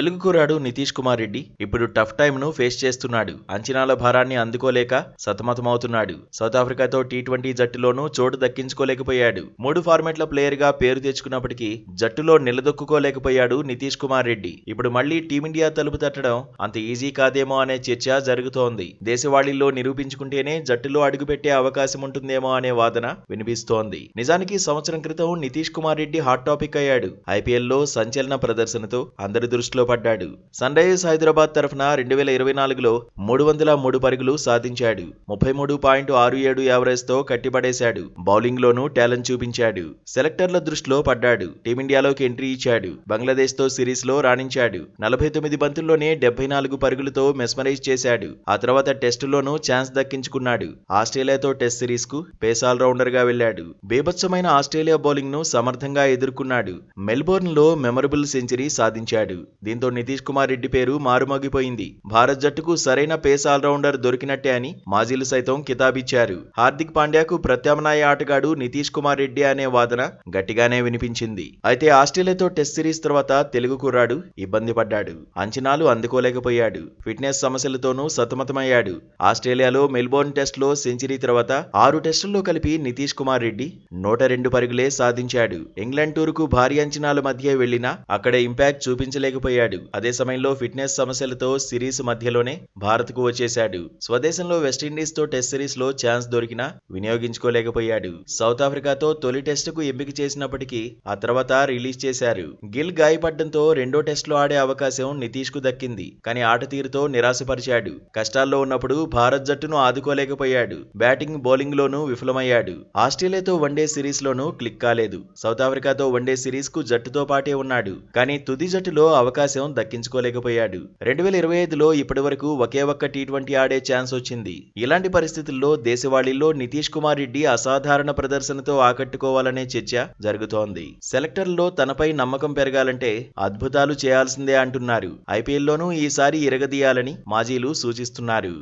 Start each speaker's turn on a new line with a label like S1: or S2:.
S1: తెలుగు కుర్రాడు నితీష్ కుమార్ రెడ్డి ఇప్పుడు tough టైమ్ను face చేస్తున్నాడు. అంచనాల భారాన్ని అందుకోలేక సతమతమవుతున్నాడు. సౌత్ ఆఫ్రికాతో టీ20 జట్టులోనూ చోటు దక్కించుకోలేకపోయాడు. 3 ఫార్మాట్ల ప్లేయర్గా పేరు తెచ్చుకున్నప్పటికీ జట్టులో నిలదొక్కుకోలేకపోయాడు నితీష్ కుమార్ రెడ్డి. ఇప్పుడు మళ్లీ టీమిండియా తలుపు తట్టడం అంత ఈజీ కాదేమో అనే చర్చ జరుగుతోంది. దేశవాళీల్లో నిరూపించుకుంటేనే జట్టులో అడుగుపెట్టే అవకాశం ఉంటుందేమో అనే వాదన వినిపిస్తోంది. నిజానికి సంవత్సరం క్రితం నితీష్ కుమార్ రెడ్డి హాట్ టాపిక్ అయ్యాడు. ఐపీఎల్లో సంచలన ప్రదర్శనతో అందరి దృష్టిలో పడ్డాడు. సన్ రైజర్స్ హైదరాబాద్ తరఫున 2024లో 303 పరుగులు సాధించాడు. 33.67 యావరేజ్తో కట్టిపడేశాడు. బౌలింగ్లోనూ టాలెంట్ చూపించాడు. సెలెక్టర్ల దృష్టిలో పడ్డాడు. టీమిండియాలోకి ఎంట్రీ ఇచ్చాడు. బంగ్లాదేశ్తో సిరీస్లో రాణించాడు. 49 బంతుల్లోనే 74 పరుగులతో మెస్మరైజ్ చేశాడు. ఆ తర్వాత టెస్టులోనూ ఛాన్స్ దక్కించుకున్నాడు. ఆస్ట్రేలియాతో టెస్ట్ సిరీస్కు పేస్ ఆల్రౌండర్ గా వెళ్లాడు. బేభత్సమైన ఆస్ట్రేలియా బౌలింగ్ ను సమర్థంగా ఎదుర్కొన్నాడు. మెల్బోర్న్లో మెమరబుల్ సెంచరీ సాధించాడు. దీంతో నితీష్ కుమార్ రెడ్డి పేరు మారుమోగిపోయింది. భారత్ జట్టుకు సరైన పేస్ ఆల్రౌండర్ దొరికినట్టే అని మాజీలు సైతం కితాబిచ్చారు. హార్దిక్ పాండ్యాకు ప్రత్యామ్నాయ ఆటగాడు నితీష్ కుమార్ రెడ్డి అనే వాదన గట్టిగానే వినిపించింది. అయితే ఆస్ట్రేలియాతో టెస్ట్ సిరీస్ తర్వాత తెలుగు కుర్రాడు ఇబ్బంది పడ్డాడు. అంచనాలు అందుకోలేకపోయాడు. ఫిట్నెస్ సమస్యలతోనూ సతమతమయ్యాడు. ఆస్ట్రేలియాలో మెల్బోర్న్ టెస్ట్లో సెంచరీ తర్వాత 6 టెస్టుల్లో కలిపి నితీష్ కుమార్ రెడ్డి 102 పరుగులే సాధించాడు. ఇంగ్లాండ్ టూర్కు భారీ అంచనాల మధ్య వెళ్లినా అక్కడ ఇంపాక్ట్ చూపించలేకపోయాడు. అదే సమయంలో ఫిట్నెస్ సమస్యలతో సిరీస్ మధ్యలోనే భారత్కు వచ్చేశాడు. స్వదేశంలో వెస్టిండీస్తో టెస్ట్ సిరీస్లో ఛాన్స్ దొరికినా వినియోగించుకోలేకపోయాడు. సౌత్ ఆఫ్రికాతో తొలి టెస్టుకు ఎంపిక చేసినప్పటికీ ఆ తర్వాత రిలీజ్ చేశారు. గిల్ గాయపడ్డంతో రెండో టెస్టులో ఆడే అవకాశం నితీష్ కు దక్కింది. కానీ ఆట తీరుతో నిరాశపరిచాడు. కష్టాల్లో ఉన్నప్పుడు భారత్ జట్టును ఆదుకోలేకపోయాడు. బ్యాటింగ్ బౌలింగ్ లోనూ విఫలమయ్యాడు. ఆస్ట్రేలియాతో వన్డే సిరీస్ లోనూ క్లిక్ కాలేదు. సౌత్ ఆఫ్రికాతో వన్డే సిరీస్ కు జట్టుతో పాటే ఉన్నాడు. కానీ తుది జట్టులో అవకాశం దక్కించుకోలేకపోయాడు. 2025లో ఇప్పటివరకు ఒకే ఒక్క టీ20 ఆడే ఛాన్స్ వచ్చింది. ఇలాంటి పరిస్థితుల్లో దేశవాళీల్లో నితీష్ కుమార్ రెడ్డి అసాధారణ ప్రదర్శనతో ఆకట్టుకోవాలనే చర్చ జరుగుతోంది. సెలెక్టర్లలో తనపై నమ్మకం పెరగాలంటే అద్భుతాలు చేయాల్సిందే అంటున్నారు. ఐపీఎల్లోనూ ఈసారి ఇరగదీయాలని మాజీలు సూచిస్తున్నారు.